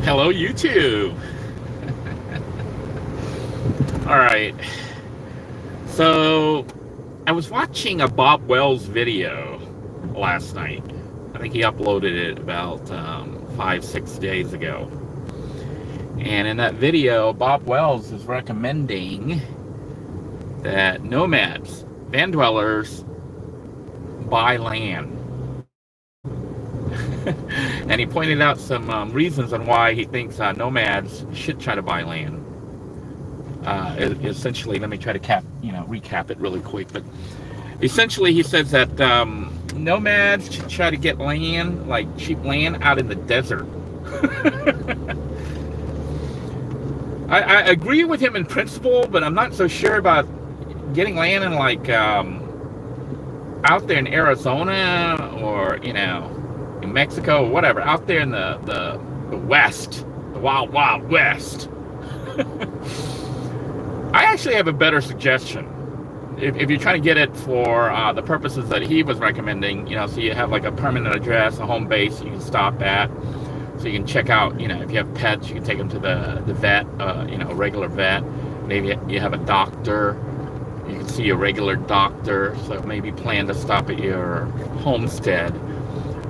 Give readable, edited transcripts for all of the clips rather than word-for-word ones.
Hello, YouTube. All right. So, I was watching a Bob Wells video last night. I think he uploaded it about 5, 6 days ago. And in that video, Bob Wells is recommending that nomads, van dwellers, buy land. And he pointed out some reasons on why he thinks nomads should try to buy land. Essentially, let me try to recap it really quick. But essentially, he says that nomads should try to get land, like cheap land, out in the desert. I agree with him in principle, but I'm not so sure about getting land in out there in Arizona or in Mexico or whatever, out there in the West, the wild West. I actually have a better suggestion. If you're trying to get it for the purposes that he was recommending, so you have like a permanent address, a home base you can stop at, so you can check out, if you have pets, you can take them to the vet, a regular vet. Maybe you have a doctor, you can see a regular doctor, so maybe plan to stop at your homestead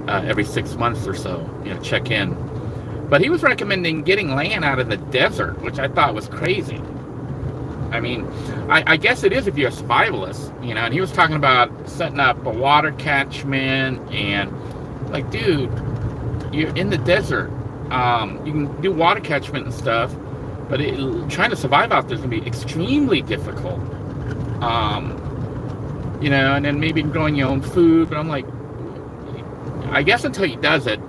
every 6 months or so, check in. But he was recommending getting land out in the desert, which I thought was crazy. I mean, I guess it is if you're a survivalist, and he was talking about setting up a water catchment and, like, dude, you're in the desert. You can do water catchment and stuff, but trying to survive out there is going to be extremely difficult. And then maybe growing your own food, but I'm like, I guess until he does it,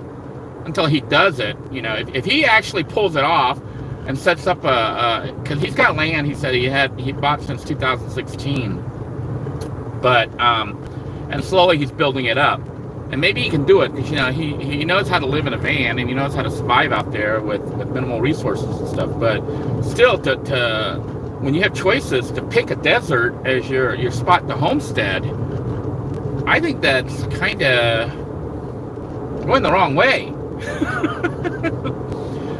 if he actually pulls it off and sets up because he's got land, he said he bought since 2016, but and slowly he's building it up, and maybe he can do it because he knows how to live in a van and he knows how to survive out there with minimal resources and stuff. But still, to when you have choices to pick a desert as your spot to homestead, I think that's kind of going the wrong way.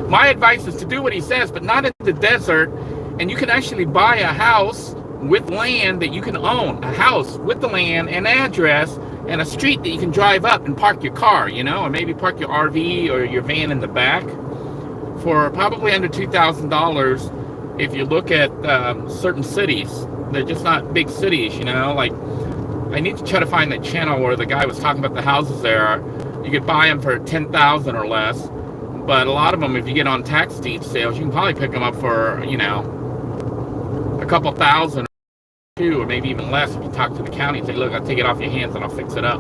My advice is to do what he says, but not in the desert. And you can actually buy a house with land that you can own, a house with the land and address and a street that you can drive up and park your car, or maybe park your RV or your van in the back for probably under $2,000. If you look at certain cities, they're just not big cities, like I need to try to find that channel where the guy was talking about the houses there. You could buy them for $10,000 or less, but a lot of them, if you get on tax deed sales, you can probably pick them up for a couple thousand, or maybe even less if you talk to the county and say, look, I'll take it off your hands and I'll fix it up.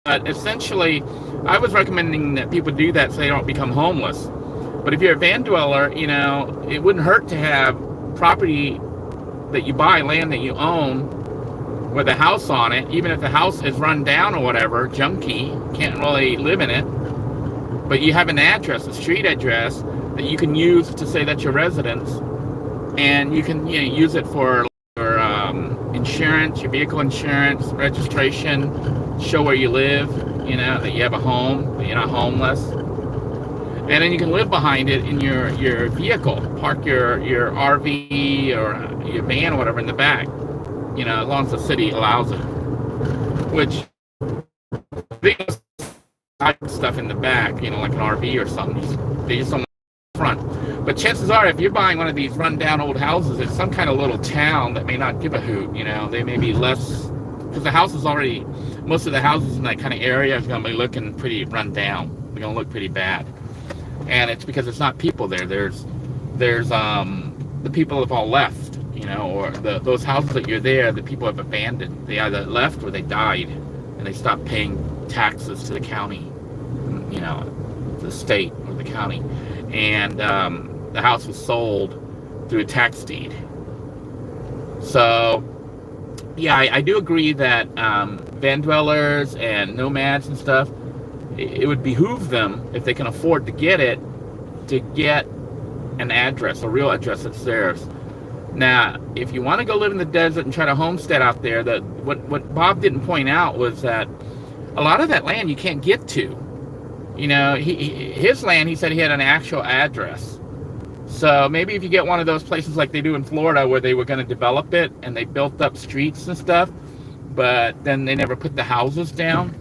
But essentially, I was recommending that people do that so they don't become homeless. But if you're a van dweller, it wouldn't hurt to have property that you buy, land that you own, with a house on it, even if the house is run down or whatever, junky, can't really live in it, but you have an address, a street address that you can use to say that's your residence, and you can use it for insurance, your vehicle insurance, registration, show where you live, that you have a home, that you're not homeless, and then you can live behind it in your vehicle, park your RV or your van or whatever in the back. As long as the city allows it, which big stuff in the back, like an RV or something, they just don't want the front. But chances are, if you're buying one of these run-down old houses, it's some kind of little town that may not give a hoot. They may be less, because the house is already, most of the houses in that kind of area are going to be looking pretty run down. They're going to look pretty bad, and it's because it's not people there. There's the people have all left. Or those houses that you're there, the people have abandoned. They either left or they died, and they stopped paying taxes to the county, the state or the county, and the house was sold through a tax deed. So, yeah, I do agree that van dwellers and nomads and stuff, it would behoove them, if they can afford to get it, to get an address, a real address that's theirs. Now, if you want to go live in the desert and try to homestead out there, what Bob didn't point out was that a lot of that land you can't get to. You know, his land, he said he had an actual address. So maybe if you get one of those places like they do in Florida where they were going to develop it and they built up streets and stuff, but then they never put the houses down.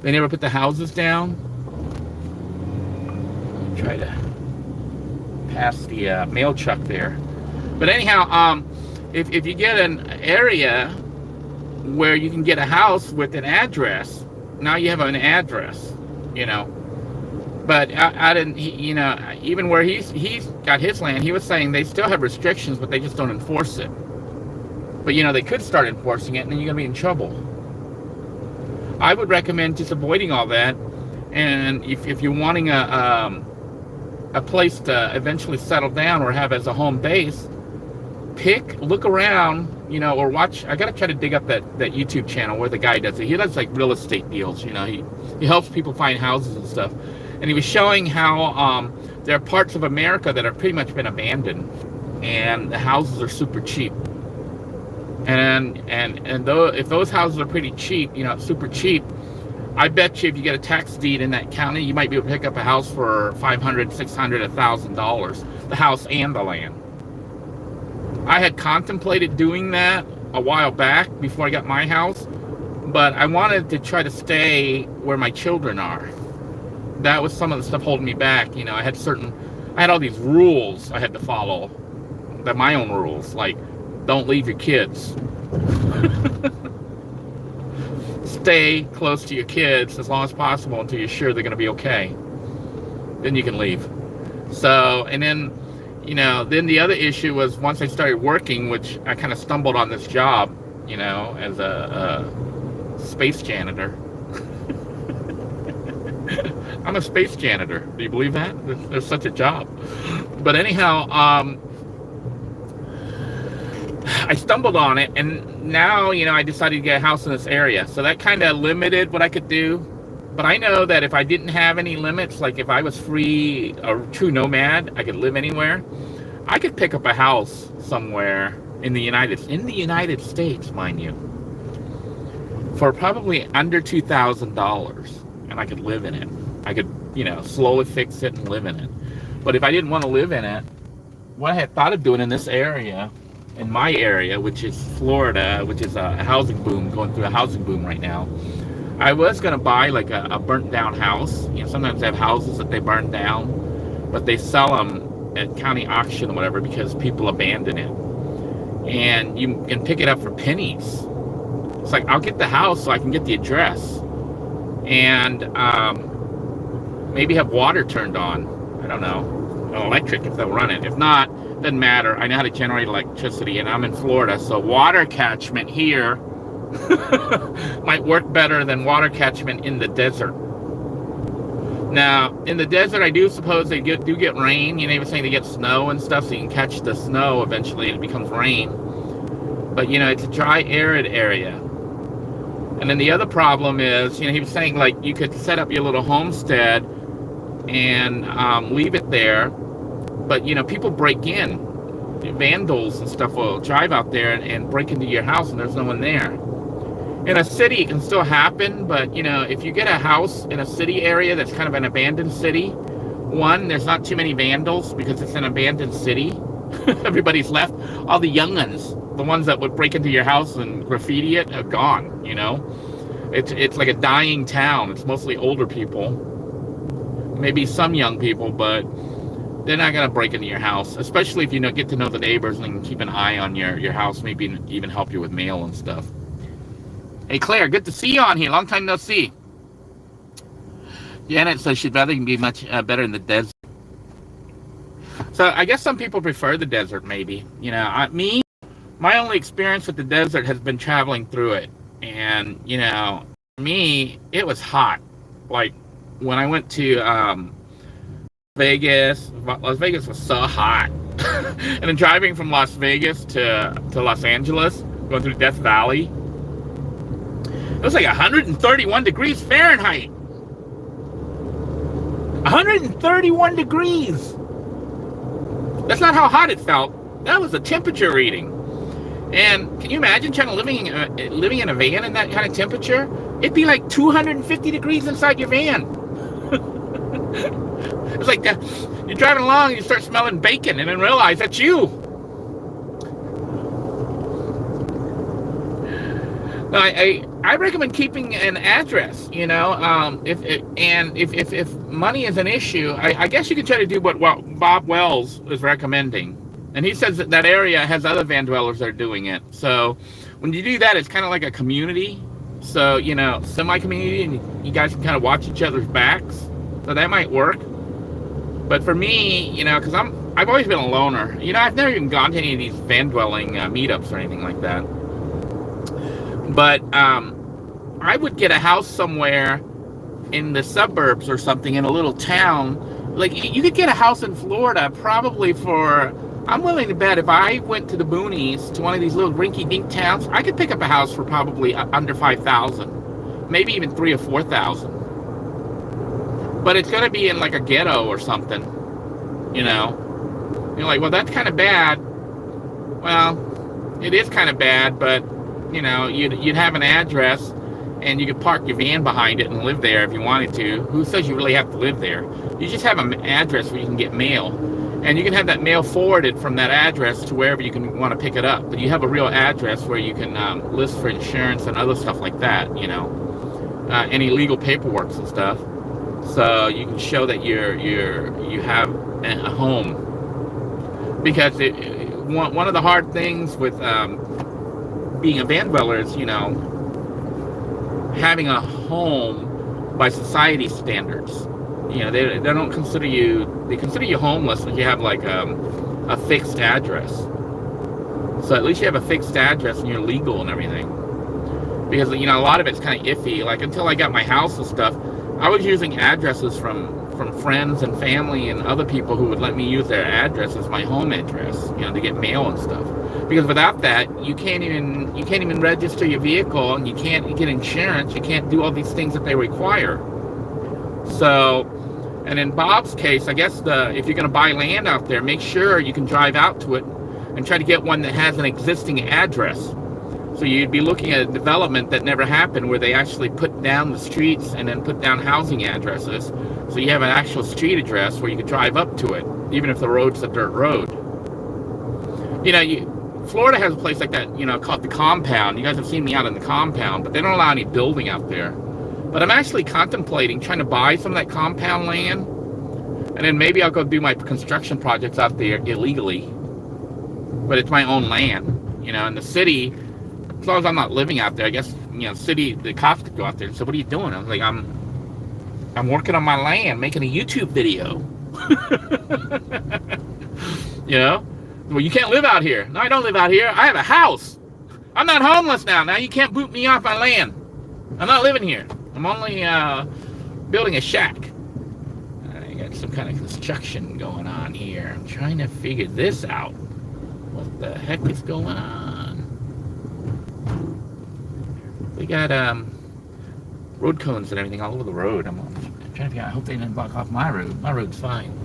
They never put the houses down. Try to pass the mail truck there. But anyhow, if you get an area where you can get a house with an address, now you have an address, you know. But I didn't, you know, even where he's got his land, he was saying they still have restrictions, but they just don't enforce it. But, you know, they could start enforcing it, and then you're going to be in trouble. I would recommend just avoiding all that. And if you're wanting a place to eventually settle down or have as a home base, look around, you know, or watch. I got to try to dig up that YouTube channel where the guy does it. He does like real estate deals, you know. He helps people find houses and stuff. And he was showing how there are parts of America that have pretty much been abandoned, and the houses are super cheap. And though if those houses are pretty cheap, you know, super cheap, I bet you if you get a tax deed in that county, you might be able to pick up a house for $500, $600, $1,000, the house and the land. I had contemplated doing that a while back before I got my house, but I wanted to try to stay where my children are. That was some of the stuff holding me back. You know, I had all these rules I had to follow. They're my own rules, like don't leave your kids. Stay close to your kids as long as possible until you're sure they're going to be okay. Then you can leave. So, and then, you know, then the other issue was once I started working, which I kind of stumbled on this job, you know, as a space janitor. I'm a space janitor. Do you believe that? There's such a job. But anyhow, I stumbled on it, and now, you know, I decided to get a house in this area. So that kind of limited what I could do. But I know that if I didn't have any limits, like if I was free, a true nomad, I could live anywhere. I could pick up a house somewhere in the United States, mind you, for probably under $2,000, and I could live in it. I could, you know, slowly fix it and live in it. But if I didn't want to live in it, what I had thought of doing in this area, in my area, which is Florida, which is a housing boom, going through a housing boom right now, I was going to buy like a burnt down house. You know, sometimes they have houses that they burn down, but they sell them at county auction or whatever because people abandon it. And you can pick it up for pennies. It's like, I'll get the house so I can get the address. And maybe have water turned on. I don't know. Electric if they'll run it. If not, doesn't matter. I know how to generate electricity, and I'm in Florida, so water catchment here might work better than water catchment in the desert. Now, in the desert, I do suppose they do get rain. You know, even saying they get snow and stuff, so you can catch the snow eventually, and it becomes rain. But, you know, it's a dry, arid area. And then the other problem is, you know, he was saying, like, you could set up your little homestead and leave it there. But, you know, people break in. Vandals and stuff will drive out there and break into your house, and there's no one there. In a city, it can still happen, but, you know, if you get a house in a city area that's kind of an abandoned city, one, there's not too many vandals because it's an abandoned city. Everybody's left. All the young'uns, the ones that would break into your house and graffiti it, are gone, you know. It's like a dying town. It's mostly older people. Maybe some young people, but they're not going to break into your house, especially if you get to know the neighbors and keep an eye on your house, maybe even help you with mail and stuff. Hey, Claire, good to see you on here. Long time no see. Janet says she'd rather be much better in the desert. So I guess some people prefer the desert, maybe. You know, my only experience with the desert has been traveling through it. And, you know, me, it was hot. Like, when I went to Vegas, Las Vegas was so hot. And then driving from Las Vegas to Los Angeles, going through Death Valley, it was like 131 degrees Fahrenheit. 131 degrees. That's not how hot it felt. That was the temperature reading. And can you imagine trying to living in a van in that kind of temperature? It'd be like 250 degrees inside your van. It's like you're driving along and you start smelling bacon and then realize that's you. No, I recommend keeping an address, you know, if money is an issue, I guess you can try to do what Bob Wells is recommending. And he says that that area has other van dwellers that are doing it. So when you do that, it's kind of like a community. So, you know, semi-community, and you guys can kind of watch each other's backs. So that might work. But for me, you know, because I've always been a loner. You know, I've never even gone to any of these van dwelling meetups or anything like that. But I would get a house somewhere in the suburbs or something in a little town. Like, you could get a house in Florida probably for, I'm willing to bet if I went to the boonies, to one of these little rinky-dink towns, I could pick up a house for probably under 5,000, maybe even 3,000 or 4,000. But it's going to be in like a ghetto or something, you know. You're like, well, that's kind of bad. Well, it is kind of bad, but you know, you'd have an address, and you could park your van behind it and live there if you wanted to. Who says you really have to live there? You just have an address where you can get mail. And you can have that mail forwarded from that address to wherever you can want to pick it up. But you have a real address where you can list for insurance and other stuff like that, you know. Any legal paperwork and stuff. So you can show that you have a home. Because one of the hard things with being a van dweller is, you know, having a home by society standards. You know, they don't consider you, they consider you homeless if you have like a fixed address. So at least you have a fixed address and you're legal and everything. Because, you know, a lot of it's kind of iffy. Like, until I got my house and stuff, I was using addresses from friends and family and other people who would let me use their address as my home address, you know, to get mail and stuff. Because without that, you can't even register your vehicle, and you can't get insurance. You can't do all these things that they require. So, and in Bob's case, I guess if you're going to buy land out there, make sure you can drive out to it and try to get one that has an existing address. So you'd be looking at a development that never happened, where they actually put down the streets and then put down housing addresses. So you have an actual street address where you could drive up to it, even if the road's a dirt road. You know, Florida has a place like that, you know, called the Compound. You guys have seen me out in the Compound, but they don't allow any building out there. But I'm actually contemplating trying to buy some of that compound land, and then maybe I'll go do my construction projects out there illegally. But it's my own land, you know, in the city. As long as I'm not living out there, I guess, you know, the cops could go out there and say, what are you doing? I was like, I'm working on my land, making a YouTube video. You know? Well, you can't live out here. No, I don't live out here. I have a house. I'm not homeless now. Now you can't boot me off my land. I'm not living here. I'm only building a shack. I got some kind of construction going on here. I'm trying to figure this out. What the heck is going on? We got road cones and everything all over the road. I'm trying to figure out, I hope they didn't block off my road. My road's fine.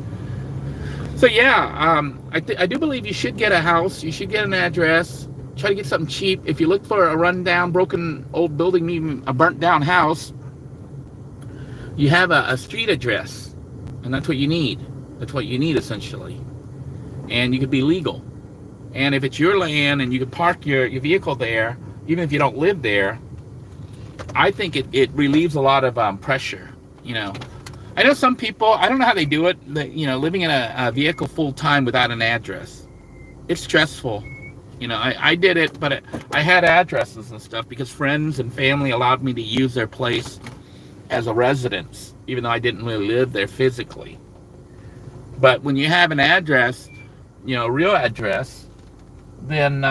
So yeah, I do believe you should get a house. You should get an address. Try to get something cheap. If you look for a rundown, broken old building, even a burnt down house, you have a street address, and that's what you need. That's what you need, essentially. And you could be legal. And if it's your land and you could park your vehicle there, even if you don't live there, I think it relieves a lot of pressure, you know. I know some people, I don't know how they do it, you know, living in a vehicle full time without an address. It's stressful. You know, I did it, but I had addresses and stuff because friends and family allowed me to use their place as a residence, even though I didn't really live there physically. But when you have an address, you know, a real address, then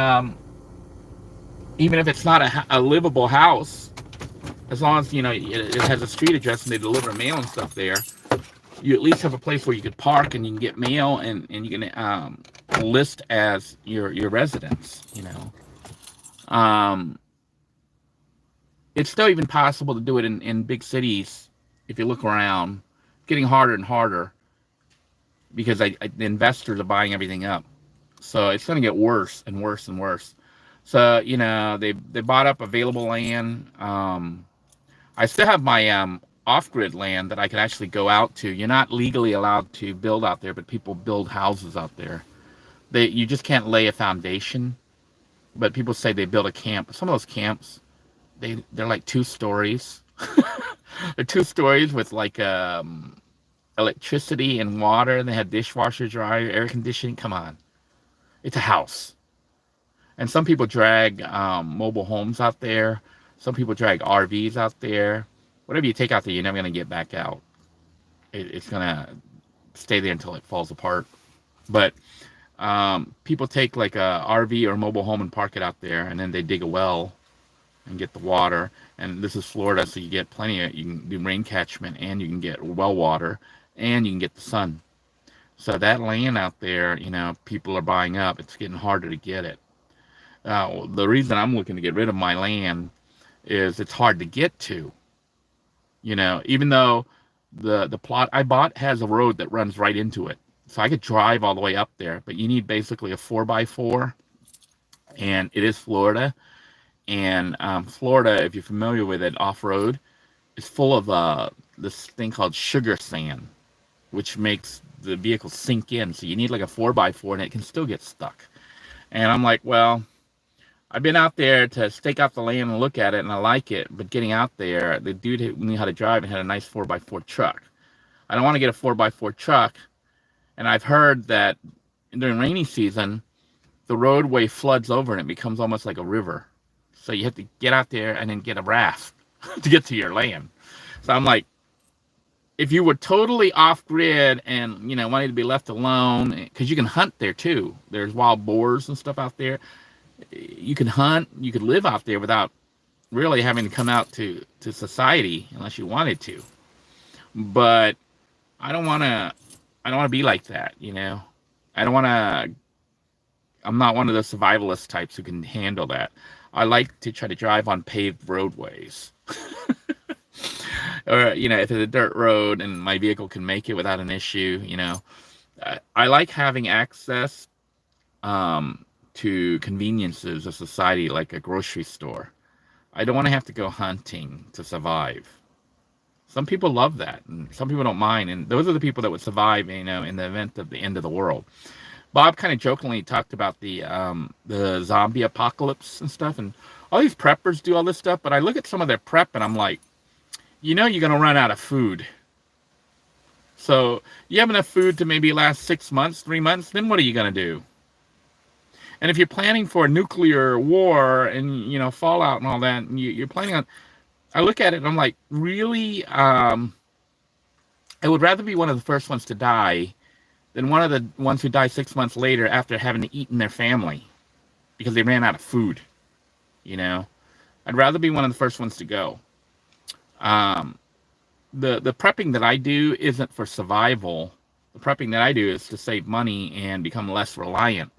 even if it's not a livable house, as long as, you know, it has a street address and they deliver mail and stuff there, you at least have a place where you could park and you can get mail and you can list as your residence, you know. It's still even possible to do it in big cities if you look around. It's getting harder and harder because the investors are buying everything up. So it's going to get worse and worse and worse. So, they bought up available land. I still have my off-grid land that I could actually go out to. You're not legally allowed to build out there, but people build houses out there. You just can't lay a foundation, but people say they build a camp. Some of those camps, they're like 2 stories. They're 2 stories with like electricity and water, and they have dishwasher, dryer, air conditioning. Come on, it's a house. And some people drag mobile homes out there. Some people drag RVs out there. Whatever you take out there, you're never going to get back out. It's going to stay there until it falls apart. But people take like a RV or a mobile home and park it out there, and then they dig a well and get the water. And this is Florida, so you get you can do rain catchment, and you can get well water, and you can get the sun. So that land out there, people are buying up. It's getting harder to get it. The reason I'm looking to get rid of my land is it's hard to get to. Even though the plot I bought has a road that runs right into it. So I could drive all the way up there, but you need basically a 4x4, and it is Florida. And Florida, if you're familiar with it, off-road, is full of this thing called sugar sand, which makes the vehicle sink in. So you need like a 4x4, and it can still get stuck. And I'm like, well, I've been out there to stake out the land and look at it, and I like it. But getting out there, the dude who knew how to drive and had a nice 4x4 truck. I don't want to get a 4x4 truck. And I've heard that during rainy season, the roadway floods over and it becomes almost like a river. So you have to get out there and then get a raft to get to your land. So I'm like, if you were totally off grid and, wanted to be left alone, because you can hunt there too. There's wild boars and stuff out there. You can hunt, you could live out there without really having to come out to society unless you wanted to. But I don't want to be like that, I'm not one of the survivalist types who can handle that. I like to try to drive on paved roadways. Or, if it's a dirt road and my vehicle can make it without an issue, I like having access to conveniences of society like a grocery store. I don't want to have to go hunting to survive. Some people love that, and some people don't mind, and those are the people that would survive, in the event of the end of the world. Bob kind of jokingly talked about the zombie apocalypse and stuff, and all these preppers do all this stuff, but I look at some of their prep, and I'm like, you're going to run out of food. So you have enough food to maybe last 6 months, 3 months, then what are you going to do? And if you're planning for a nuclear war and, fallout and all that, and you're planning on, I look at it and I'm like, really? I would rather be one of the first ones to die than one of the ones who die 6 months later after having eaten their family because they ran out of food. I'd rather be one of the first ones to go. The prepping that I do isn't for survival. The prepping that I do is to save money and become less reliant.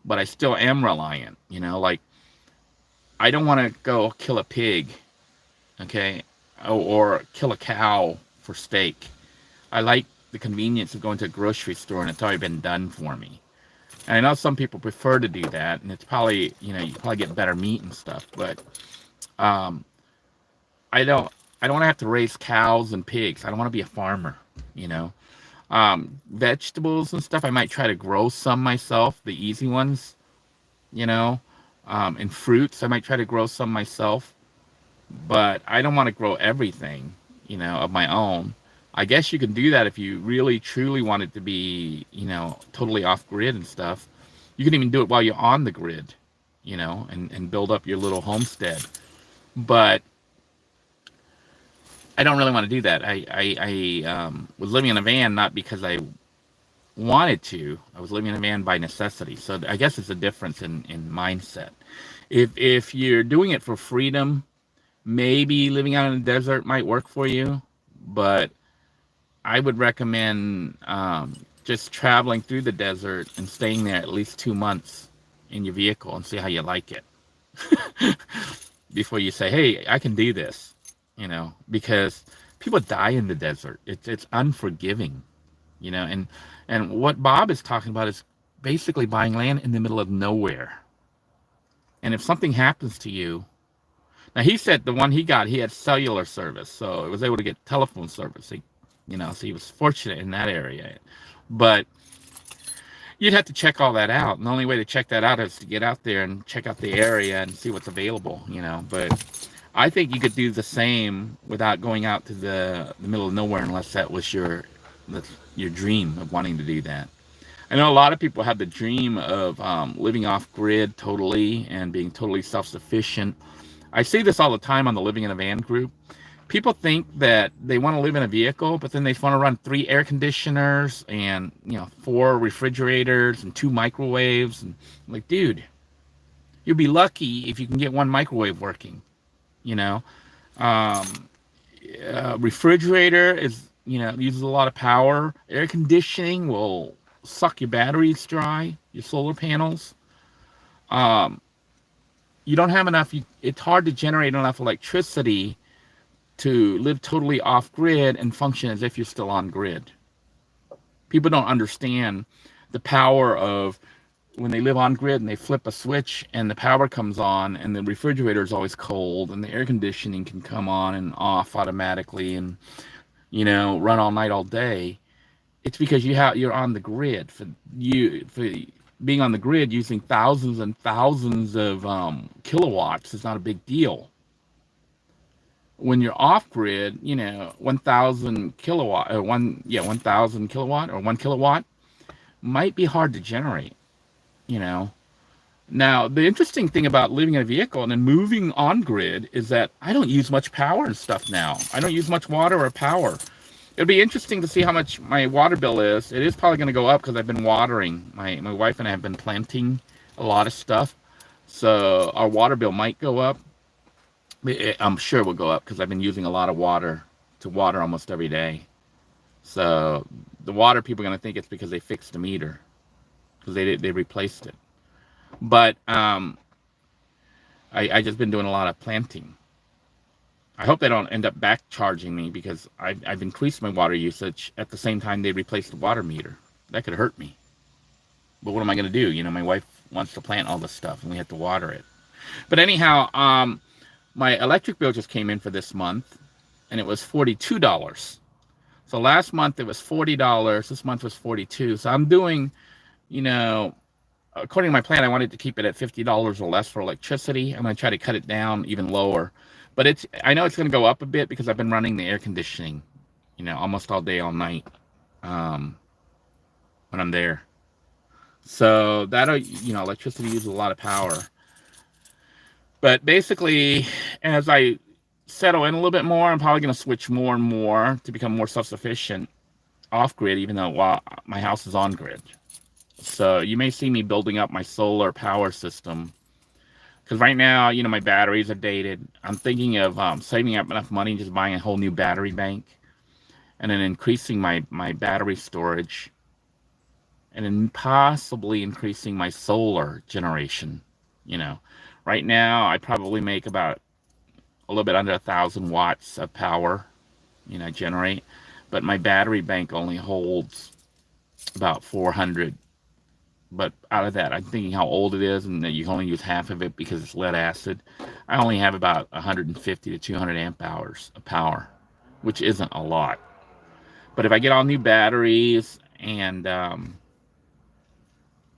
But I still am reliant, like I don't want to go kill a pig, okay, or kill a cow for steak. I like the convenience of going to a grocery store and it's already been done for me. And I know some people prefer to do that, and it's probably, you probably get better meat and stuff, but I don't want to have to raise cows and pigs. I don't want to be a farmer, vegetables and stuff, I might try to grow some myself, the easy ones, and fruits, I might try to grow some myself, but I don't want to grow everything, of my own. I guess you can do that if you really truly want it to be, totally off grid and stuff. You can even do it while you're on the grid, and build up your little homestead. But I don't really want to do that. I was living in a van not because I wanted to. I was living in a van by necessity. So I guess it's a difference in mindset. If you're doing it for freedom, maybe living out in the desert might work for you. But I would recommend just traveling through the desert and staying there at least 2 months in your vehicle and see how you like it before you say, hey, I can do this. Because people die in the desert. It's unforgiving, and what Bob is talking about is basically buying land in the middle of nowhere. And if something happens to you, now he said the one he got, he had cellular service, so it was able to get telephone service. So he was fortunate in that area. But you'd have to check all that out. And the only way to check that out is to get out there and check out the area and see what's available. But I think you could do the same without going out to the middle of nowhere, unless that was your dream of wanting to do that. I know a lot of people have the dream of living off grid totally and being totally self-sufficient. I see this all the time on the Living in a Van group. People think that they want to live in a vehicle, but then they want to run 3 air conditioners and 4 refrigerators and 2 microwaves. And I'm like, dude, you'll be lucky if you can get 1 microwave working. Refrigerator uses a lot of power. Air conditioning will suck your batteries dry, your solar panels. You don't have enough. It's hard to generate enough electricity to live totally off grid and function as if you're still on grid. People don't understand the power of when they live on grid and they flip a switch and the power comes on and the refrigerator is always cold and the air conditioning can come on and off automatically and run all night all day. It's because you're on the grid. For being on the grid using thousands and thousands of kilowatts is not a big deal. When you're off grid, 1,000 kilowatt or 1,000 kilowatt or 1 kilowatt might be hard to generate. Now, the interesting thing about living in a vehicle and then moving on grid is that I don't use much power and stuff now. I don't use much water or power. It'll be interesting to see how much my water bill is. It is probably going to go up because I've been watering. My wife and I have been planting a lot of stuff. So our water bill might go up. I'm sure it will go up because I've been using a lot of water to water almost every day. So the water, people are going to think it's because they fixed the meter because they replaced it. But I just been doing a lot of planting. I hope they don't end up back charging me because I've increased my water usage at the same time they replaced the water meter. That could hurt me. But what am I going to do? My wife wants to plant all this stuff and we have to water it. But anyhow, my electric bill just came in for this month and it was $42. So last month it was $40. This month was $42. So I'm doing, according to my plan, I wanted to keep it at $50 or less for electricity. I'm going to try to cut it down even lower. But I know it's going to go up a bit because I've been running the air conditioning, almost all day, all night when I'm there. So electricity uses a lot of power. But basically, as I settle in a little bit more, I'm probably going to switch more and more to become more self-sufficient off-grid, even though my house is on-grid. So you may see me building up my solar power system. Because right now, my batteries are dated. I'm thinking of saving up enough money and just buying a whole new battery bank. And then increasing my battery storage. And then possibly increasing my solar generation. Right now, I probably make about a little bit under 1,000 watts of power, generate. But my battery bank only holds about 400. But out of that, I'm thinking how old it is and that you can only use half of it because it's lead acid. I only have about 150 to 200 amp hours of power, which isn't a lot. But if I get all new batteries and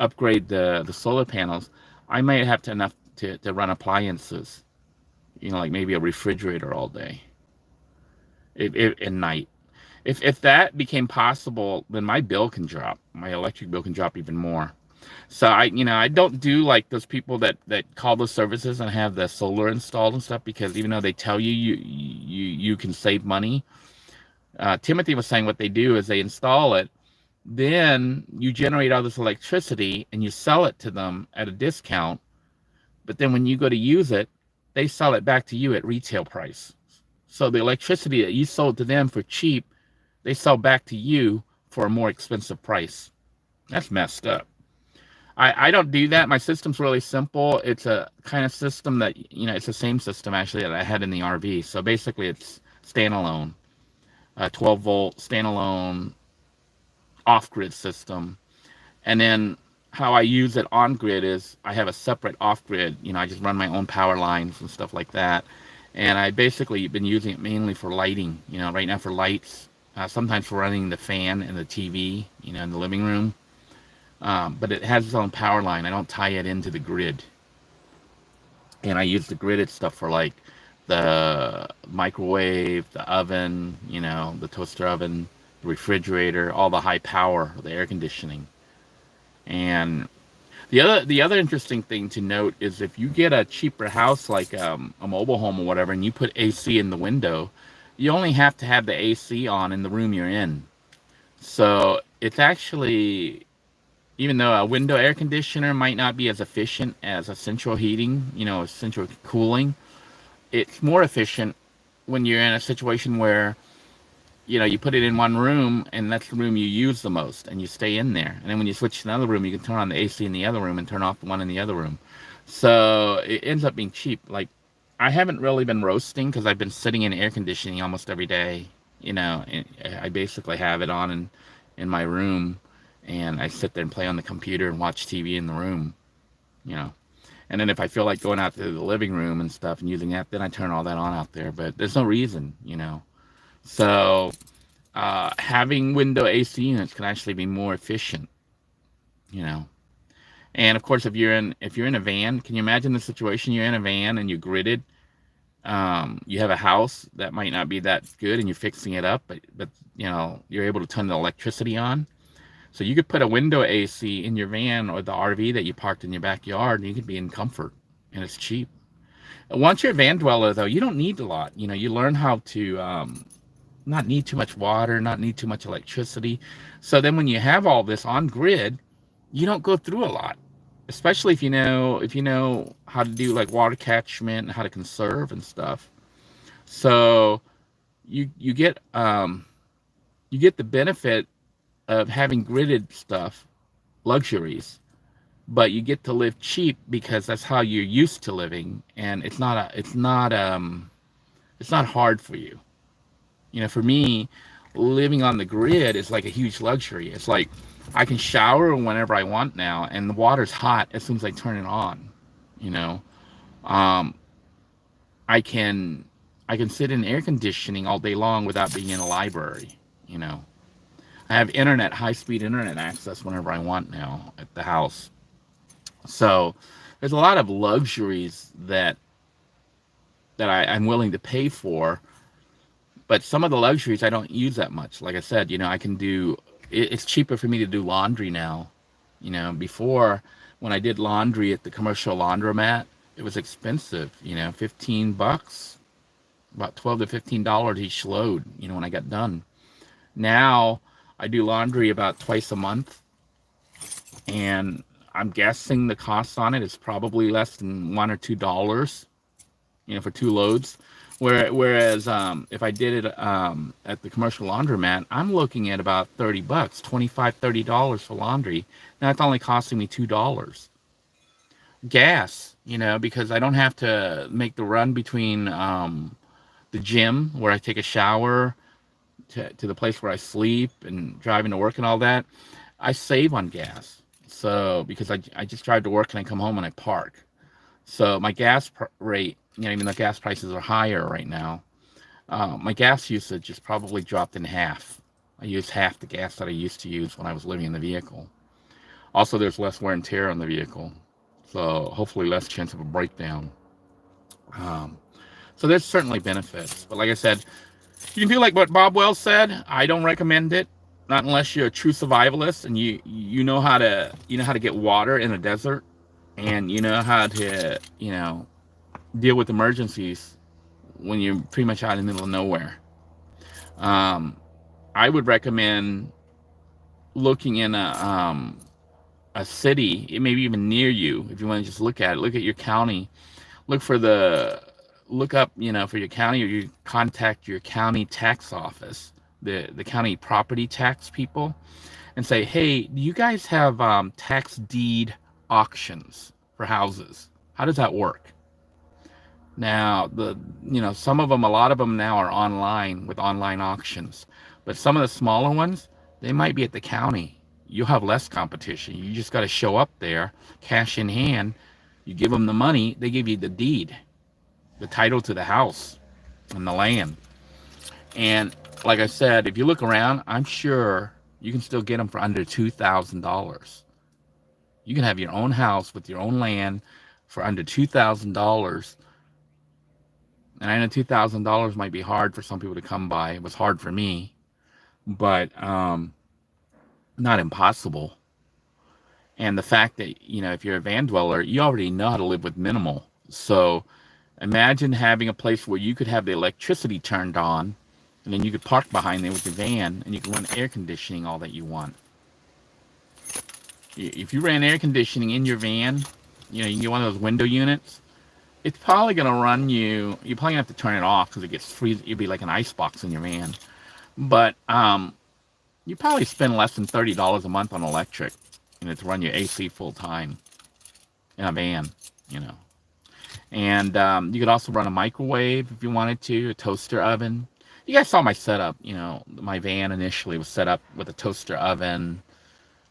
upgrade the solar panels, I might have enough to run appliances, like maybe a refrigerator all day at night. If that became possible, then my bill can drop. My electric bill can drop even more. So I don't do like those people that call those services and have the solar installed and stuff, because even though they tell you can save money, Timothy was saying what they do is they install it, then you generate all this electricity and you sell it to them at a discount. But then when you go to use it, they sell it back to you at retail price. So the electricity that you sold to them for cheap, they sell back to you for a more expensive price. That's messed up. I don't do that. My system's really simple. It's a kind of system that, it's the same system actually that I had in the RV. So basically it's standalone, 12 volt standalone off-grid system. And then how I use it on grid is I have a separate off grid. I just run my own power lines and stuff like that. And I basically been using it mainly for lighting, right now for lights, sometimes for running the fan and the TV, in the living room. But it has its own power line. I don't tie it into the grid. And I use the gridded stuff for like the microwave, the oven, the toaster oven, the refrigerator, all the high power, the air conditioning. And the other interesting thing to note is if you get a cheaper house like a mobile home or whatever, and you put AC in the window, you only have to have the AC on in the room you're in. So it's actually, even though a window air conditioner might not be as efficient as a central heating, central cooling, it's more efficient when you're in a situation where you put it in one room and that's the room you use the most and you stay in there. And then when you switch to another room, you can turn on the AC in the other room and turn off the one in the other room. So it ends up being cheap. Like, I haven't really been roasting because I've been sitting in air conditioning almost every day. And I basically have it on in my room, and I sit there and play on the computer and watch TV in the room, And then if I feel like going out to the living room and stuff and using that, then I turn all that on out there. But there's no reason. So having window AC units can actually be more efficient, And of course, if you're in a van, can you imagine the situation? You're in a van and you're gridded. You have a house that might not be that good, and you're fixing it up, but you're able to turn the electricity on. So you could put a window AC in your van or the RV that you parked in your backyard, and you could be in comfort, and it's cheap. Once you're a van dweller, though, you don't need a lot. You learn how to not need too much water, not need too much electricity. So then when you have all this on grid, you don't go through a lot, especially if you know how to do like water catchment and how to conserve and stuff. So you get the benefit of having gridded stuff, luxuries, but you get to live cheap because that's how you're used to living, and it's not hard for you. For me, living on the grid is like a huge luxury. It's like I can shower whenever I want now, and the water's hot as soon as I turn it on. I can sit in air conditioning all day long without being in a library. I have high-speed internet access whenever I want now at the house. So there's a lot of luxuries that I'm willing to pay for. But some of the luxuries I don't use that much. Like I said, I can do, it's cheaper for me to do laundry now. Before, when I did laundry at the commercial laundromat, it was expensive, $15, about $12 to $15 each load, when I got done. Now, I do laundry about twice a month, and I'm guessing the cost on it is probably less than $1 or $2, for 2 loads. Whereas if I did it at the commercial laundromat, I'm looking at about $30, $25, $30 for laundry. Now it's only costing me $2. Gas, because I don't have to make the run between the gym where I take a shower to the place where I sleep and driving to work and all that. I save on gas. So because I just drive to work and I come home and I park. So my gas rate, even though gas prices are higher right now, my gas usage is probably dropped in half. I use half the gas that I used to use when I was living in the vehicle. Also, there's less wear and tear on the vehicle, so hopefully less chance of a breakdown. So there's certainly benefits. But like I said, you can do like what Bob Wells said. I don't recommend it, not unless you're a true survivalist and you know how to get water in a desert, and you know how to deal with emergencies when you're pretty much out in the middle of nowhere. I would recommend looking in a city, maybe even near you, if you want to just look at your county, look up, for your county, or you contact your county tax office, the county property tax people, and say, hey, do you guys have tax deed auctions for houses? How does that work? Now, some of them, a lot of them now are online with online auctions, but some of the smaller ones, they might be at the county, you'll have less competition. You just got to show up there, cash in hand. You give them the money, they give you the deed, the title to the house and the land. And like I said, if you look around, I'm sure you can still get them for under $2,000. You can have your own house with your own land for under $2,000. And I know $2,000 might be hard for some people to come by. It was hard for me, but not impossible. And the fact that, you know, if you're a van dweller, you already know how to live with minimal. So imagine having a place where you could have the electricity turned on, and then you could park behind there with your van, and you can run air conditioning all that you want. If you ran air conditioning in your van, you know, you can get one of those window units. It's probably going to run you, you're probably going to have to turn it off because it gets freezing. You'll be like an ice box in your van. But you probably spend less than $30 a month on electric, you know, to run your AC full time in a van, you know. And you could also run a microwave if you wanted to, a toaster oven. You guys saw my setup, you know, my van initially was set up with a toaster oven.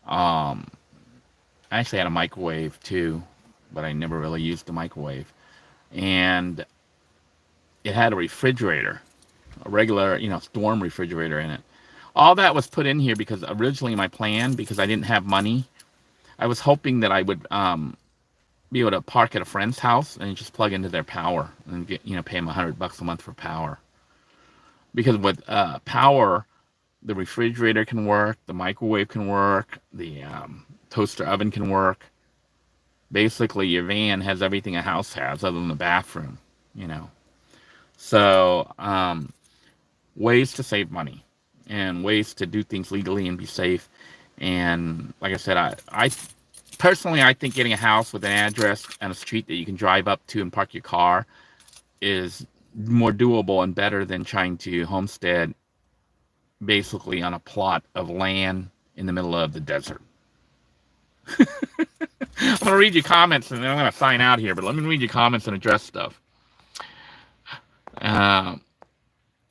I actually had a microwave too, but I never really used the microwave. And it had a refrigerator, a regular, you know, storm refrigerator in it. All that was put in here because originally my plan, because I didn't have money, I was hoping that I would be able to park at a friend's house and just plug into their power and get, you know, pay them $100 a month for power. Because with power, the refrigerator can work, the microwave can work, the toaster oven can work. Basically, your van has everything a house has other than the bathroom, you know. So, ways to save money and ways to do things legally and be safe. And like I said, I personally, I think getting a house with an address and a street that you can drive up to and park your car is more doable and better than trying to homestead basically on a plot of land in the middle of the desert. I'm going to read your comments and then I'm going to sign out here, but let me read your comments and address stuff.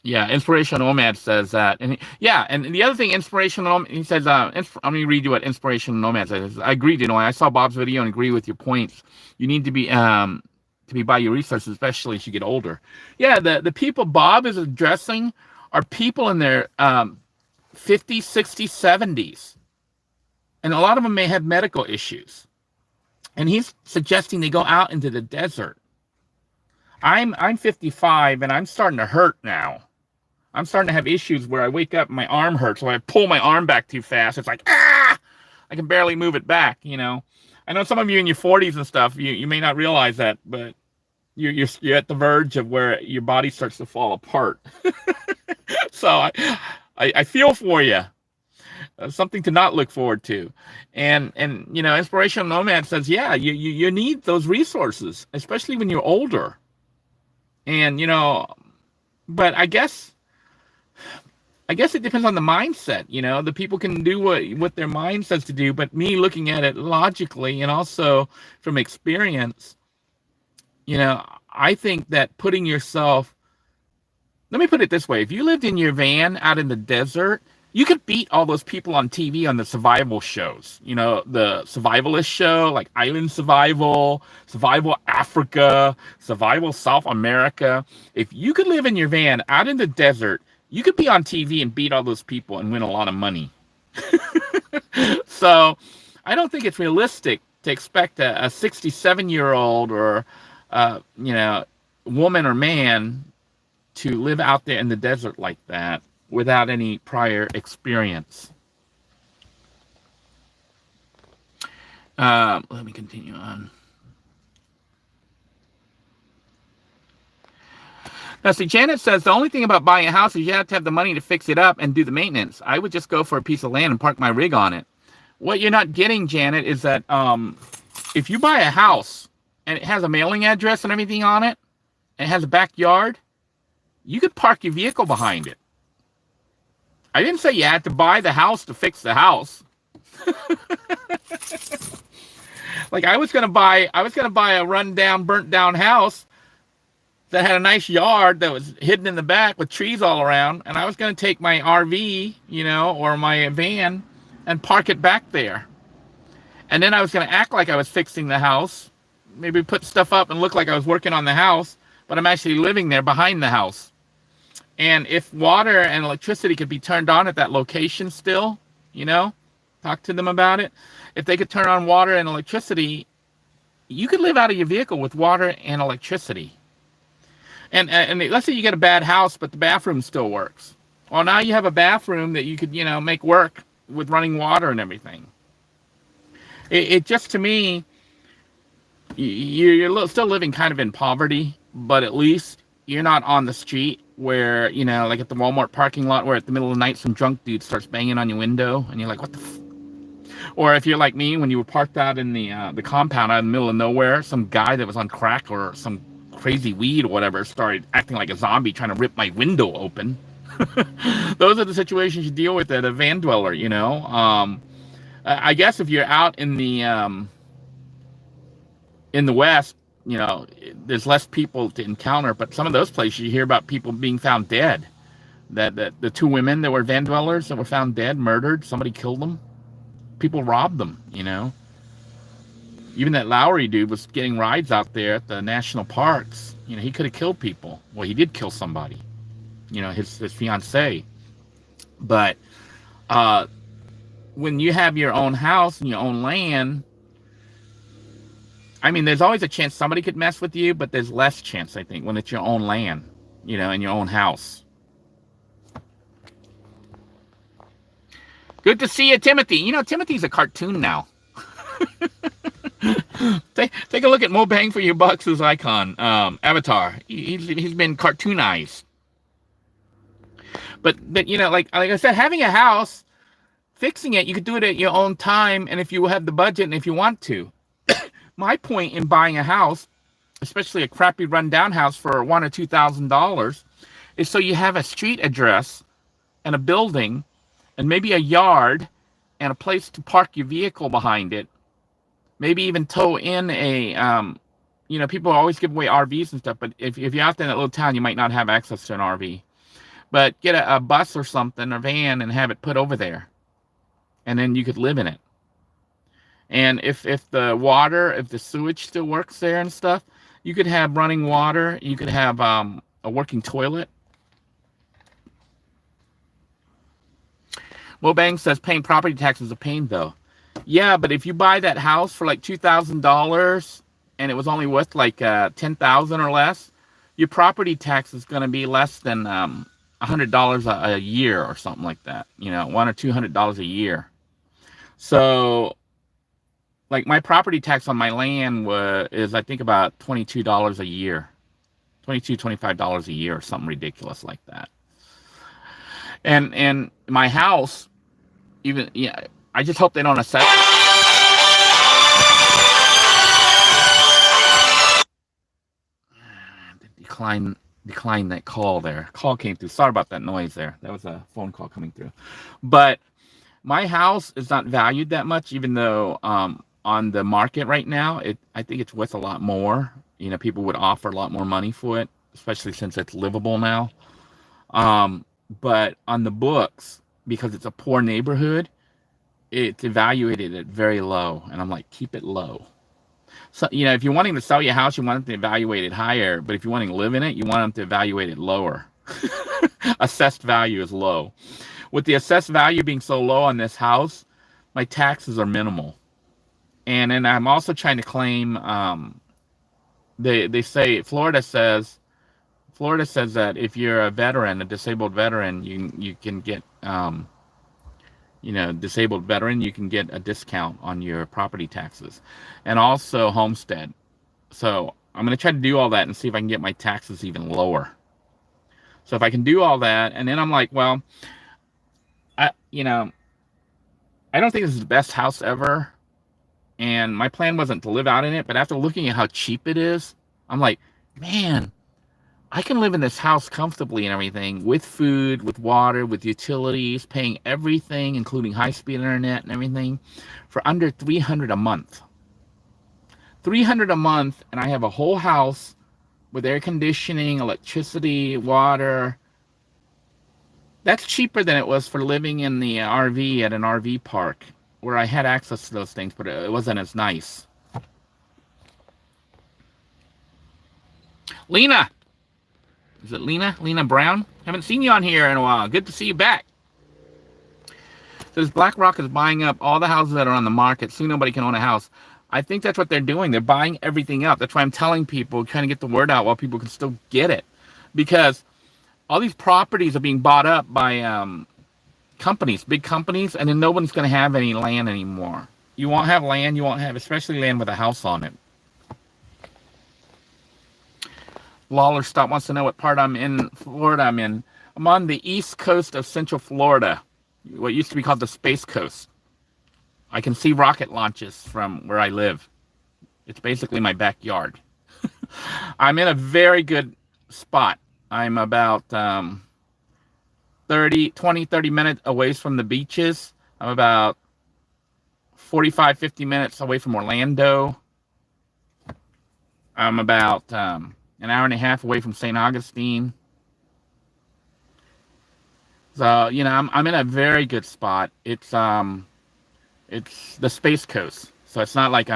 Yeah, Inspirational Nomad says that. And and the other thing, Inspirational Nomad, he says, I'm going to read you what Inspirational Nomad says. I agree, Denoy. I saw Bob's video and agree with your points. You need to be by your resources, especially as you get older. Yeah, the people Bob is addressing are people in their 50s, 60s, 70s. And a lot of them may have medical issues. And he's suggesting they go out into the desert. I'm 55 and I'm starting to hurt now. I'm starting to have issues where I wake up and my arm hurts. So I pull my arm back too fast. It's like, I can barely move it back, you know. I know some of you in your 40s and stuff, you may not realize that, but you're at the verge of where your body starts to fall apart. So I feel for you. Something to not look forward to. And you know, Inspirational Nomad says, yeah, you need those resources, especially when you're older. And, you know, but I guess it depends on the mindset. You know, the people can do what their mind says to do, but me looking at it logically and also from experience, you know, I think that putting yourself, let me put it this way. If you lived in your van out in the desert, you could beat all those people on TV on the survival shows. You know, the survivalist show, like Island Survival, Survival Africa, Survival South America. If you could live in your van out in the desert, you could be on TV and beat all those people and win a lot of money. So I don't think it's realistic to expect a 67-year-old or, you know, woman or man to live out there in the desert like that without any prior experience. Let me continue on. Now, see, Janet says the only thing about buying a house is you have to have the money to fix it up and do the maintenance. I would just go for a piece of land and park my rig on it. What you're not getting, Janet, is that if you buy a house and it has a mailing address and everything on it, and it has a backyard, you could park your vehicle behind it. I didn't say you had to buy the house to fix the house. Like I was gonna buy a rundown, burnt down house that had a nice yard that was hidden in the back with trees all around, and I was gonna take my RV, you know, or my van, and park it back there. And then I was going to act like I was fixing the house, maybe put stuff up and look like I was working on the house, but I'm actually living there behind the house. And if water and electricity could be turned on at that location still, you know, talk to them about it. If they could turn on water and electricity, you could live out of your vehicle with water and electricity. And let's say you get a bad house, but the bathroom still works. Well, now you have a bathroom that you could, you know, make work with running water and everything. It just, to me, you're still living kind of in poverty, but at least you're not on the street where, you know, like at the Walmart parking lot where at the middle of the night some drunk dude starts banging on your window and you're like, what the f? Or if you're like me, when you were parked out in the compound out in the middle of nowhere, some guy that was on crack or some crazy weed or whatever started acting like a zombie trying to rip my window open. Those are the situations you deal with at a van dweller, you know. I guess if you're out in the West, you know, there's less people to encounter, but some of those places you hear about people being found dead. That the two women that were van dwellers that were found dead, murdered, somebody killed them. People robbed them, you know. Even that Lowry dude was getting rides out there at the national parks. You know, he could have killed people. Well, he did kill somebody, you know, his fiancée. But when you have your own house and your own land, I mean, there's always a chance somebody could mess with you, but there's less chance, I think, when it's your own land, you know, and your own house. Good to see you, Timothy. You know, Timothy's a cartoon now. Take a look at Mo Bang for Your Bucks' icon, avatar. He's been cartoonized. But you know, like I said, having a house, fixing it, you could do it at your own time, and if you have the budget and if you want to. My point in buying a house, especially a crappy rundown house for $1,000 or $2,000, is so you have a street address and a building and maybe a yard and a place to park your vehicle behind it. Maybe even tow in a, you know, people always give away RVs and stuff, but if you're out there in that little town, you might not have access to an RV. But get a bus or something, or van, and have it put over there. And then you could live in it. And if the water, if the sewage still works there and stuff, you could have running water. You could have a working toilet. Mobang says paying property tax is a pain, though. Yeah, but if you buy that house for like $2,000 and it was only worth like $10,000 or less, your property tax is going to be less than $100 a year or something like that. You know, $100 or $200 a year. So, like, my property tax on my land is, I think, about $22 a year. $22, $25 a year or something ridiculous like that. And my house, even, yeah, I just hope they don't assess it. Decline that call there. Call came through. Sorry about that noise there. That was a phone call coming through. But my house is not valued that much, even though on the market right now, I think it's worth a lot more. You know, people would offer a lot more money for it, especially since it's livable now. But on the books, because it's a poor neighborhood, it's evaluated at very low. And I'm like, keep it low. So, you know, if you're wanting to sell your house, you want them to evaluate it higher. But if you're wanting to live in it, you want them to evaluate it lower. Assessed value is low. With the assessed value being so low on this house, my taxes are minimal. And then I'm also trying to claim, they say, Florida says that if you're a veteran, a disabled veteran, you can get, you know, disabled veteran, you can get a discount on your property taxes, and also homestead. So I'm going to try to do all that and see if I can get my taxes even lower. So if I can do all that, and then I'm like, well, I don't think this is the best house ever. And my plan wasn't to live out in it, but after looking at how cheap it is, I'm like, man, I can live in this house comfortably and everything, with food, with water, with utilities, paying everything, including high-speed internet and everything, for under $300 a month. $300 a month, and I have a whole house with air conditioning, electricity, water. That's cheaper than it was for living in the RV at an RV park where I had access to those things, but it wasn't as nice. Lena. Is it Lena? Lena Brown? Haven't seen you on here in a while. Good to see you back. Says BlackRock is buying up all the houses that are on the market. Soon nobody can own a house. I think that's what they're doing. They're buying everything up. That's why I'm telling people, trying to get the word out while people can still get it. Because all these properties are being bought up by companies, big companies, and then nobody's going to have any land anymore. You won't have land. You won't have, especially land with a house on it. Lawler Stop wants to know what part I'm in, Florida I'm in. I'm on the east coast of Central Florida, what used to be called the Space Coast. I can see rocket launches from where I live. It's basically my backyard. I'm in a very good spot. I'm about 30 minutes away from the beaches. I'm about 45, 50 minutes away from Orlando. I'm about an hour and a half away from St. Augustine. So, you know, I'm in a very good spot. It's the Space Coast. So it's not like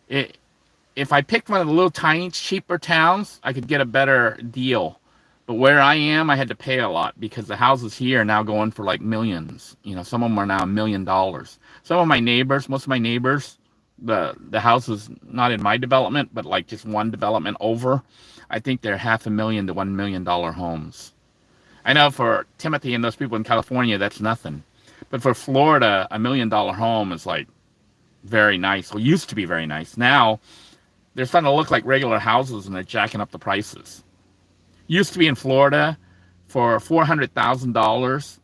if I picked one of the little tiny cheaper towns, I could get a better deal. But where I am, I had to pay a lot because the houses here are now going for like millions. You know, some of them are now $1 million. Some of my neighbors, most of my neighbors, the house is not in my development, but like just one development over. I think they're $500,000 to $1 million homes. I know for Timothy and those people in California, that's nothing. But for Florida, $1 million home is like very nice. Well, used to be very nice. Now they're starting to look like regular houses and they're jacking up the prices. Used to be in Florida for $400,000.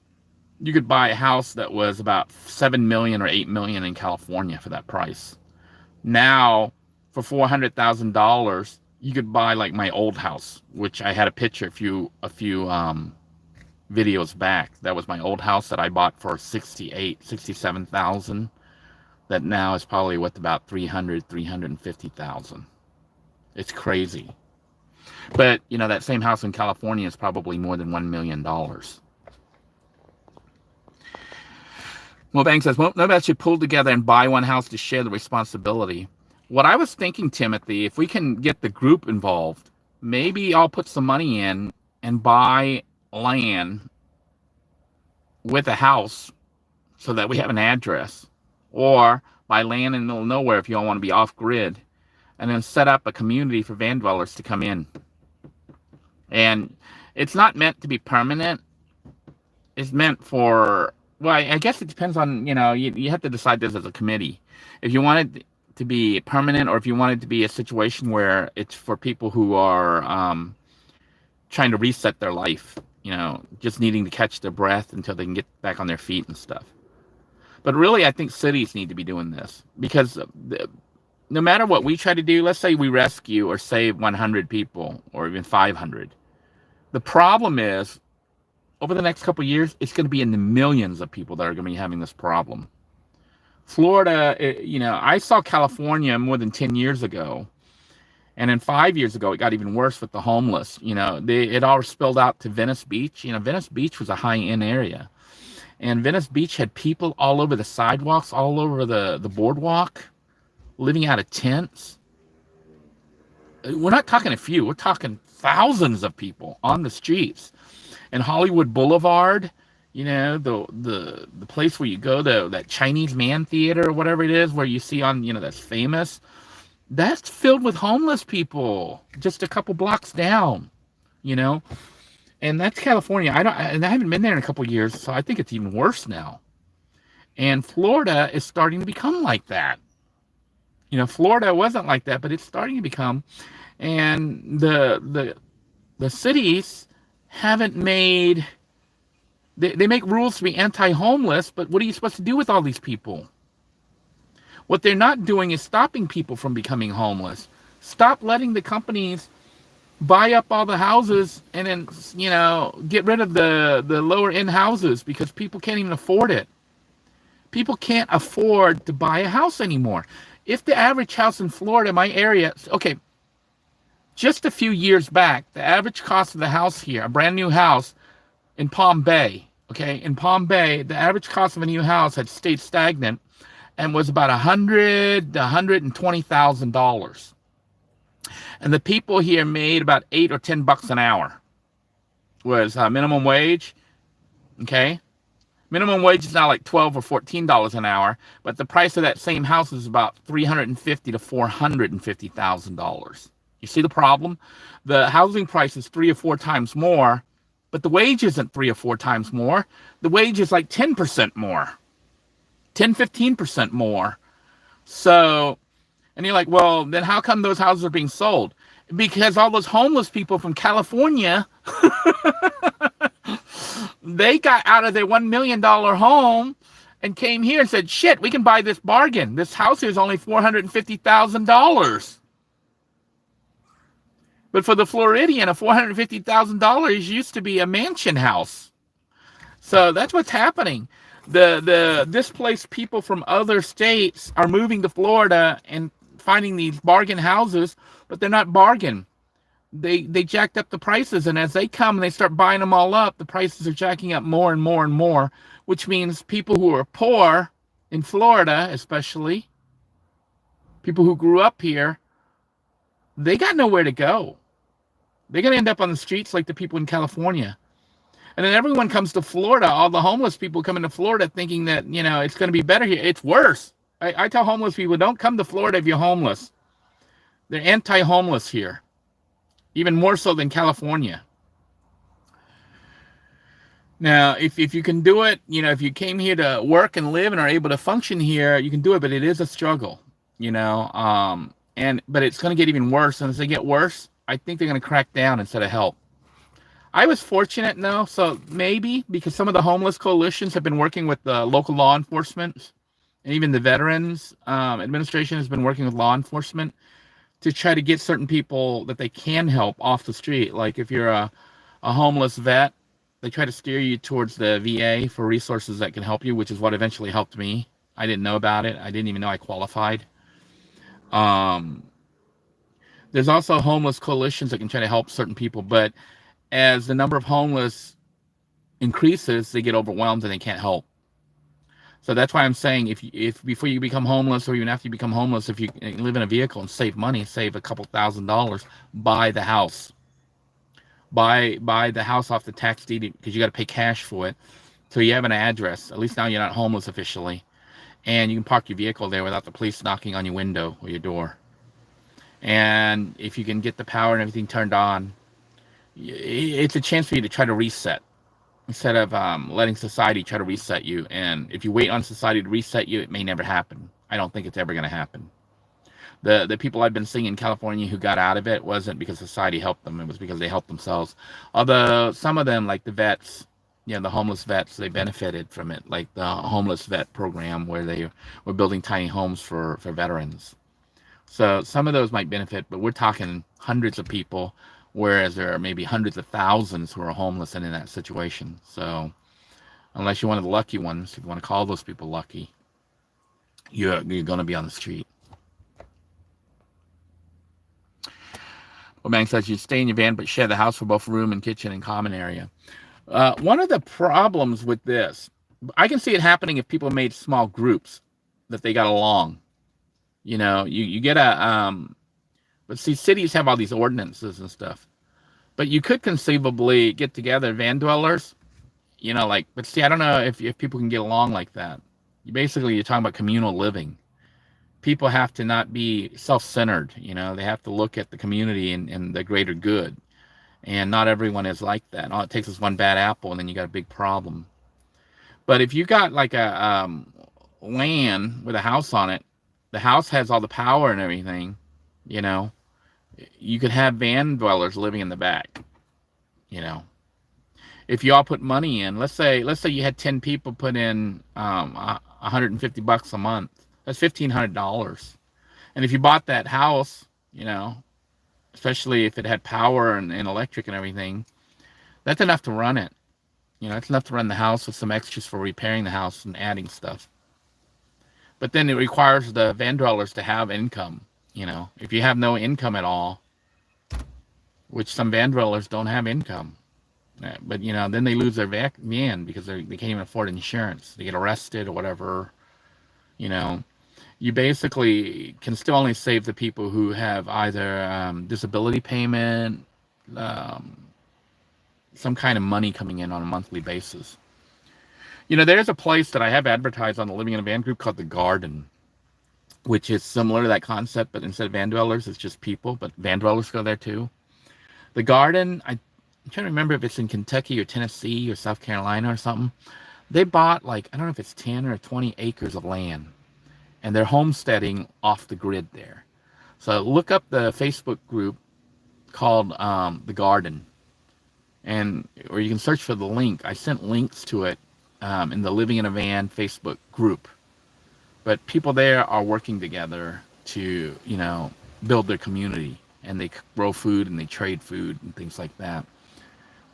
You could buy a house that was about $7 million or $8 million in California for that price. Now, for $400,000, you could buy like my old house, which I had a picture a few videos back. That was my old house that I bought for $67,000. That now is probably worth about $350,000. It's crazy. But, you know, that same house in California is probably more than $1 million. Bang says, well, nobody should pull together and buy one house to share the responsibility. What I was thinking, Timothy, if we can get the group involved, maybe I'll put some money in and buy land with a house so that we have an address. Or buy land in the middle of nowhere if you don't want to be off-grid. And then set up a community for van dwellers to come in. And it's not meant to be permanent. It's meant for, well, I guess it depends on, you know, you have to decide this as a committee. If you want it to be permanent or if you want it to be a situation where it's for people who are trying to reset their life, you know, just needing to catch their breath until they can get back on their feet and stuff. But really, I think cities need to be doing this because no matter what we try to do, let's say we rescue or save 100 people or even 500. The problem is, over the next couple of years, it's going to be in the millions of people that are going to be having this problem. Florida, you know, I saw California more than 10 years ago. And then 5 years ago, it got even worse with the homeless. You know, it all spilled out to Venice Beach. You know, Venice Beach was a high-end area. And Venice Beach had people all over the sidewalks, all over the boardwalk, living out of tents. We're not talking a few. We're talking thousands of people on the streets. And Hollywood Boulevard, you know, the place where you go to, that Chinese Man Theater or whatever it is, where you see on, you know, that's famous. That's filled with homeless people just a couple blocks down, you know. And that's California. I haven't been there in a couple of years, so I think it's even worse now. And Florida is starting to become like that. You know, Florida wasn't like that, but it's starting to become. And the cities haven't made. They make rules to be anti-homeless, but what are you supposed to do with all these people? What they're not doing is stopping people from becoming homeless. Stop letting the companies buy up all the houses and then, you know, get rid of the lower end houses because people can't even afford it. People can't afford to buy a house anymore. If the average house in Florida, my area, okay, just a few years back, the average cost of the house here, a brand new house in Palm Bay, Okay, in Palm Bay, the average cost of a new house had stayed stagnant and was about $120,000. And the people here made about $8 or $10 an hour. Was minimum wage. Okay, minimum wage is now like $12 or $14 an hour, but the price of that same house is about $350,000 to $450,000. You see the problem? The housing price is 3 or 4 times more, but the wage isn't 3 or 4 times more. The wage is like 10% more, 10-15% more. So, and you're like, well, then how come those houses are being sold? Because all those homeless people from California, they got out of their $1 million home and came here and said, shit, we can buy this bargain. This house here is only $450,000. But for the Floridian, a $450,000 used to be a mansion house. So that's what's happening. The displaced people from other states are moving to Florida and finding these bargain houses, but they're not bargain. They jacked up the prices, and as they come and they start buying them all up, the prices are jacking up more and more and more, which means people who are poor in Florida, especially people who grew up here, they got nowhere to go. They're going to end up on the streets like the people in California. And then everyone comes to Florida. All the homeless people come into Florida thinking that, you know, it's going to be better here. It's worse. I tell homeless people, don't come to Florida if you're homeless. They're anti-homeless here, even more so than California. Now, if you can do it, you know, if you came here to work and live and are able to function here, you can do it, but it is a struggle, you know, but it's going to get even worse. And as they get worse, I think they're going to crack down instead of help. I was fortunate, no, so maybe because some of the homeless coalitions have been working with the local law enforcement, and even the Veterans Administration has been working with law enforcement to try to get certain people that they can help off the street. Like if you're a homeless vet, they try to steer you towards the VA for resources that can help you, which is what eventually helped me. I didn't know about it. I didn't even know I qualified. There's also homeless coalitions that can try to help certain people, but as the number of homeless increases, they get overwhelmed and they can't help. So that's why I'm saying if before you become homeless, or even after you become homeless, if you live in a vehicle and save money, save a couple $1,000s, buy the house. Buy the house off the tax deed, because you got to pay cash for it. So you have an address. At least now you're not homeless officially. And you can park your vehicle there without the police knocking on your window or your door. And if you can get the power and everything turned on, it's a chance for you to try to reset, instead of letting society try to reset you. And if you wait on society to reset you, it may never happen. I don't think it's ever going to happen. The people I've been seeing in California who got out of it wasn't because society helped them. It was because they helped themselves. Although some of them, like the vets, you know, the homeless vets, they benefited from it. Like the homeless vet program, where they were building tiny homes for veterans. So some of those might benefit, but we're talking hundreds of people, whereas there are maybe hundreds of thousands who are homeless and in that situation. So unless you're one of the lucky ones, if you want to call those people lucky, you're going to be on the street. Well, man says you stay in your van but share the house for both room and kitchen and common area. One of the problems with this, I can see it happening if people made small groups that they got along. You know, you get but see, cities have all these ordinances and stuff. But you could conceivably get together, van dwellers, you know, like, but see, I don't know if people can get along like that. You're talking about communal living. People have to not be self-centered, you know, they have to look at the community and the greater good. And not everyone is like that. All it takes is one bad apple and then you got a big problem. But if you got like a land with a house on it, the house has all the power and everything, you know, you could have van dwellers living in the back, you know. If you all put money in, let's say you had 10 people put in $150 a month, that's $1,500. And if you bought that house, you know, especially if it had power and electric and everything, that's enough to run it. You know, it's enough to run the house with some extras for repairing the house and adding stuff. But then it requires the van dwellers to have income. You know, if you have no income at all, which some van dwellers don't have income, But you know, then they lose their van because they can't even afford insurance. They get arrested or whatever. You know, you basically can still only save the people who have either disability payment, um, some kind of money coming in on a monthly basis. You know, there's a place that I have advertised on the Living in a Van group called The Garden, which is similar to that concept, but instead of van dwellers, it's just people, but van dwellers go there too. The Garden, I'm trying to remember if it's in Kentucky or Tennessee or South Carolina or something. They bought like, I don't know if it's 10 or 20 acres of land, and they're homesteading off the grid there. So look up the Facebook group called The Garden, or you can search for the link. I sent links to it in the Living in a Van Facebook group. But people there are working together to, you know, build their community, and they grow food and they trade food and things like that.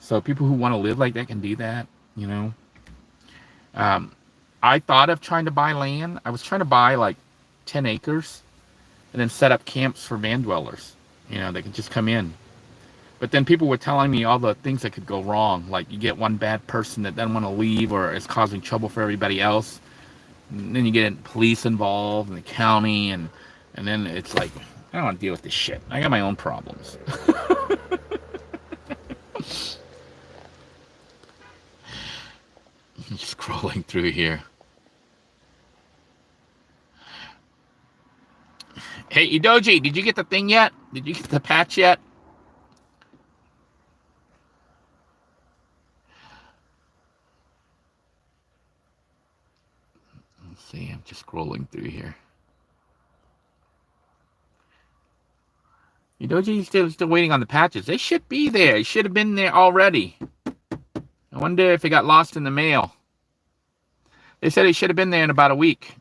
So people who want to live like that can do that, you know. I thought of trying to buy land. I was trying to buy like 10 acres and then set up camps for van dwellers. You know, they could just come in. But then people were telling me all the things that could go wrong. Like you get one bad person that doesn't want to leave or is causing trouble for everybody else. And then you get police involved and the county. And then it's like, I don't want to deal with this shit. I got my own problems. Scrolling through here. Hey, Idoji, did you get the thing yet? Did you get the patch yet? Let's see, I'm just scrolling through here. Idoji's still waiting on the patches. They should be there. It should have been there already. I wonder if it got lost in the mail. They said it should have been there in about a week.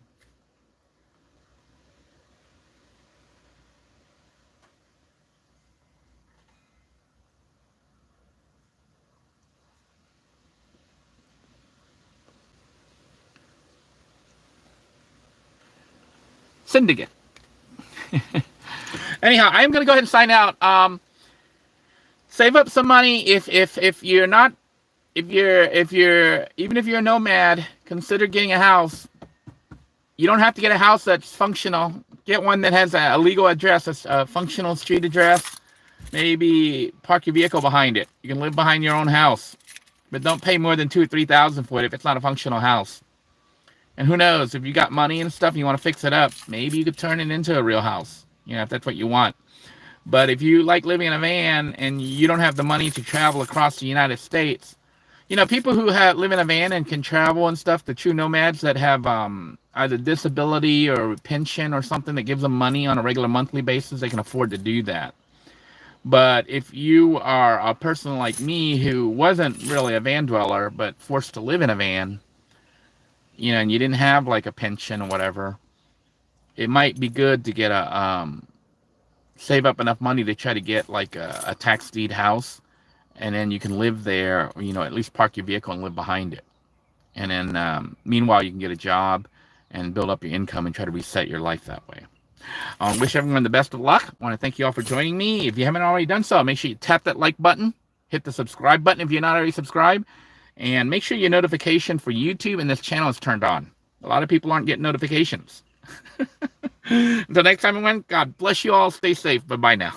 Syndicate. Anyhow, I'm going to go ahead and sign out. Save up some money if you're not, even if you're a nomad, consider getting a house. You don't have to get a house that's functional. Get one that has a legal address, a functional street address. Maybe park your vehicle behind it. You can live behind your own house, but don't pay more than $2,000 or $3,000 for it if it's not a functional house. And who knows, if you got money and stuff and you want to fix it up, maybe you could turn it into a real house, you know, if that's what you want. But if you like living in a van and you don't have the money to travel across the United States, you know, people who live in a van and can travel and stuff, the true nomads that have either disability or pension or something that gives them money on a regular monthly basis, they can afford to do that. But if you are a person like me who wasn't really a van dweller but forced to live in a van, you know, and you didn't have like a pension or whatever, it might be good to get save up enough money to try to get like a tax deed house, and then you can live there, or, you know, at least park your vehicle and live behind it. And then meanwhile, you can get a job and build up your income and try to reset your life that way. I wish everyone the best of luck. I want to thank you all for joining me. If you haven't already done so, make sure you tap that like button, hit the subscribe button if you're not already subscribed, and make sure your notification for YouTube and this channel is turned on. A lot of people aren't getting notifications. Until next time, everyone, God bless you all. Stay safe. Bye-bye now.